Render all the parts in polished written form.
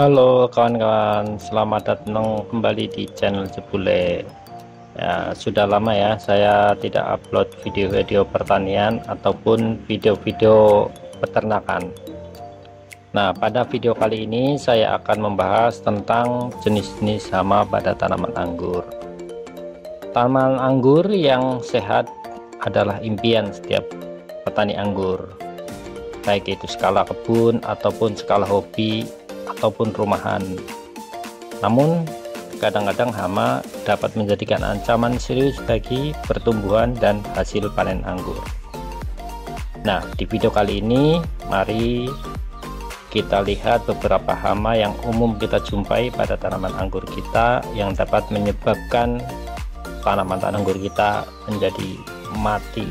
Halo kawan-kawan, selamat datang kembali di channel Jebule. Ya, sudah lama ya saya tidak upload video-video pertanian ataupun video-video peternakan. Nah, pada video kali ini saya akan membahas tentang jenis-jenis hama pada tanaman anggur. Tanaman anggur yang sehat adalah impian setiap petani anggur, baik itu skala kebun ataupun skala hobi ataupun rumahan. Namun kadang-kadang hama dapat menjadikan ancaman serius bagi pertumbuhan dan hasil panen anggur. Nah, di video kali ini mari kita lihat beberapa hama yang umum kita jumpai pada tanaman anggur kita yang dapat menyebabkan tanaman anggur kita menjadi mati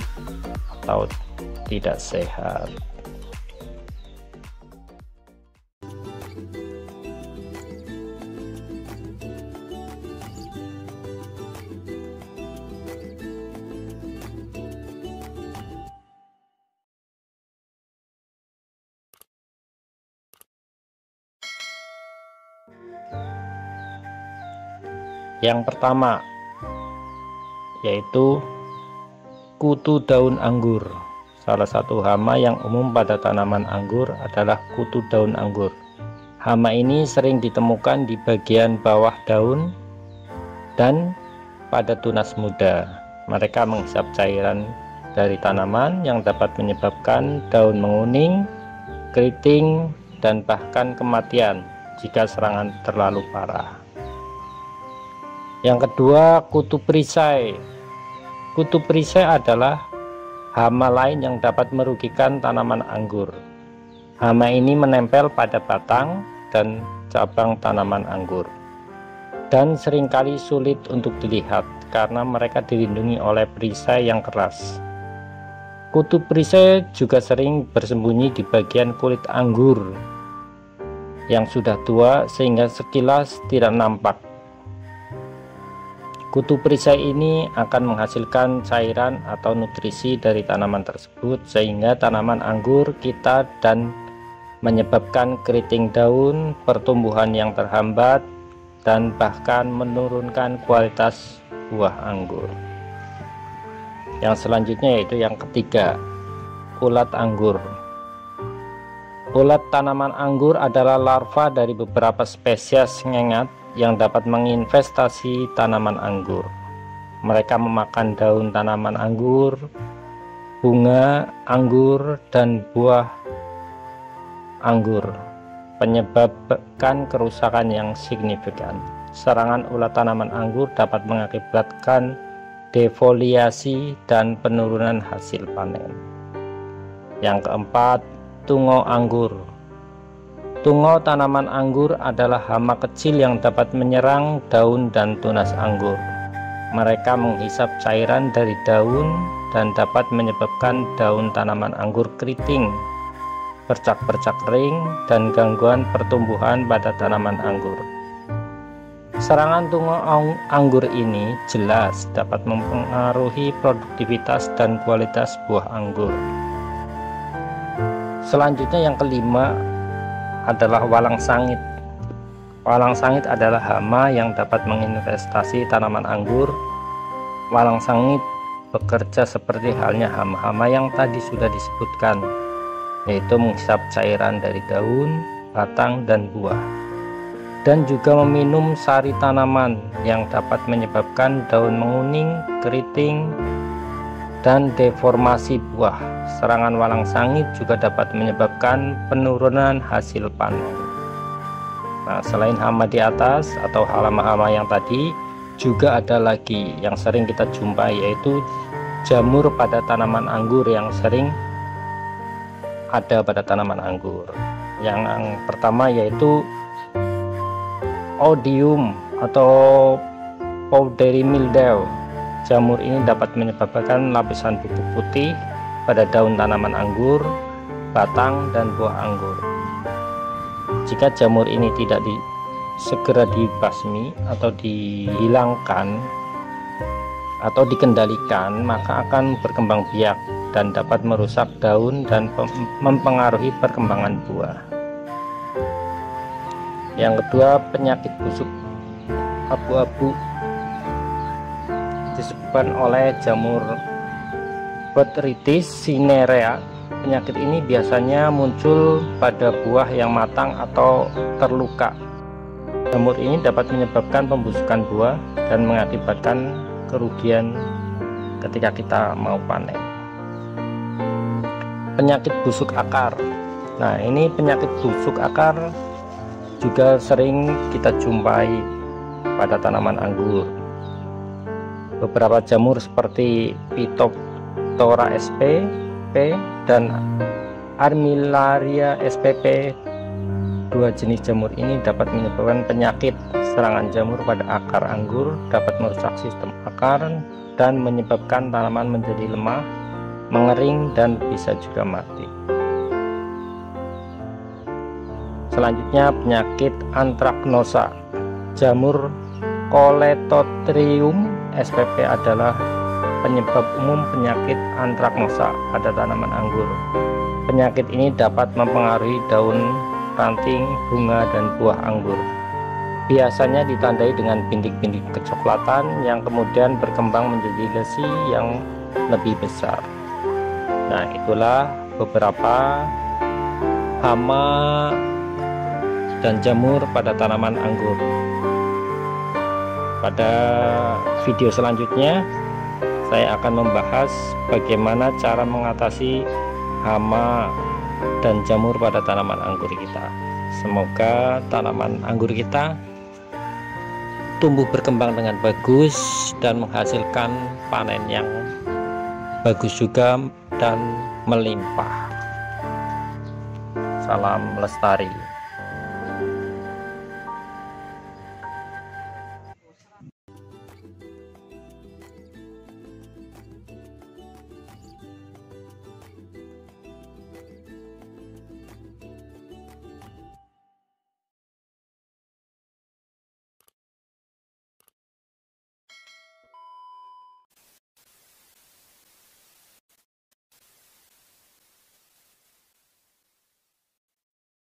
atau tidak sehat. Yang pertama yaitu kutu daun anggur. Salah satu hama yang umum pada tanaman anggur adalah kutu daun anggur. Hama ini sering ditemukan di bagian bawah daun dan pada tunas muda. Mereka menghisap cairan dari tanaman yang dapat menyebabkan daun menguning, keriting, dan bahkan kematian jika serangan terlalu parah. Yang kedua, kutu perisai. Kutu perisai adalah hama lain yang dapat merugikan tanaman anggur. Hama ini menempel pada batang dan cabang tanaman anggur dan seringkali sulit untuk dilihat karena mereka dilindungi oleh perisai yang keras. Kutu perisai juga sering bersembunyi di bagian kulit anggur yang sudah tua sehingga sekilas tidak nampak. Kutu perisai ini akan menghasilkan cairan atau nutrisi dari tanaman tersebut sehingga tanaman anggur kita dan menyebabkan keriting daun, pertumbuhan yang terhambat, dan bahkan menurunkan kualitas buah anggur. Yang selanjutnya yaitu yang ketiga, ulat anggur. Ulat tanaman anggur adalah larva dari beberapa spesies ngengat yang dapat menginvestasi tanaman anggur. Mereka memakan daun tanaman anggur, bunga anggur, dan buah anggur, menyebabkan kerusakan yang signifikan. Serangan ulat tanaman anggur dapat mengakibatkan defoliasi dan penurunan hasil panen. Yang keempat, tungo anggur. Tungo tanaman anggur adalah hama kecil yang dapat menyerang daun dan tunas anggur. Mereka menghisap cairan dari daun dan dapat menyebabkan daun tanaman anggur keriting, bercak-bercak kering, dan gangguan pertumbuhan pada tanaman anggur. Serangan tungo anggur ini jelas dapat mempengaruhi produktivitas dan kualitas buah anggur. Selanjutnya yang kelima adalah walang sangit. Walang sangit adalah hama yang dapat menginvestasi tanaman anggur. Walang sangit bekerja seperti halnya hama-hama yang tadi sudah disebutkan, yaitu menghisap cairan dari daun, batang, dan buah, dan juga meminum sari tanaman yang dapat menyebabkan daun menguning, keriting, dan deformasi buah. Serangan walang sangit juga dapat menyebabkan penurunan hasil panen. Nah, selain hama di atas atau hama-hama yang tadi, juga ada lagi yang sering kita jumpai, yaitu jamur pada tanaman anggur yang sering ada pada tanaman anggur. Yang pertama yaitu odium atau powdery mildew. Jamur ini dapat menyebabkan lapisan bubuk putih pada daun tanaman anggur, batang, dan buah anggur. Jika jamur ini tidak segera dibasmi atau dihilangkan atau dikendalikan, maka akan berkembang biak dan dapat merusak daun dan mempengaruhi perkembangan buah. Yang kedua, penyakit busuk abu-abu disebabkan oleh jamur Botrytis cinerea. Penyakit ini biasanya muncul pada buah yang matang atau terluka. Jamur ini dapat menyebabkan pembusukan buah dan mengakibatkan kerugian ketika kita mau panen. Penyakit busuk akar. Nah, ini penyakit busuk akar juga sering kita jumpai pada tanaman anggur. Beberapa jamur seperti Phytophthora spp dan Armillaria spp, dua jenis jamur ini dapat menyebabkan penyakit. Serangan jamur pada akar anggur dapat merusak sistem akar dan menyebabkan tanaman menjadi lemah, mengering, dan bisa juga mati. Selanjutnya, penyakit antraknosa. Jamur Coledothrium spp adalah penyebab umum penyakit antraknosa pada tanaman anggur. Penyakit ini dapat mempengaruhi daun, ranting, bunga, dan buah anggur. Biasanya ditandai dengan bintik-bintik kecoklatan yang kemudian berkembang menjadi lesi yang lebih besar. Nah, itulah beberapa hama dan jamur pada tanaman anggur. Pada video selanjutnya saya akan membahas bagaimana cara mengatasi hama dan jamur pada tanaman anggur kita. Semoga tanaman anggur kita tumbuh berkembang dengan bagus dan menghasilkan panen yang bagus juga dan melimpah. Salam lestari.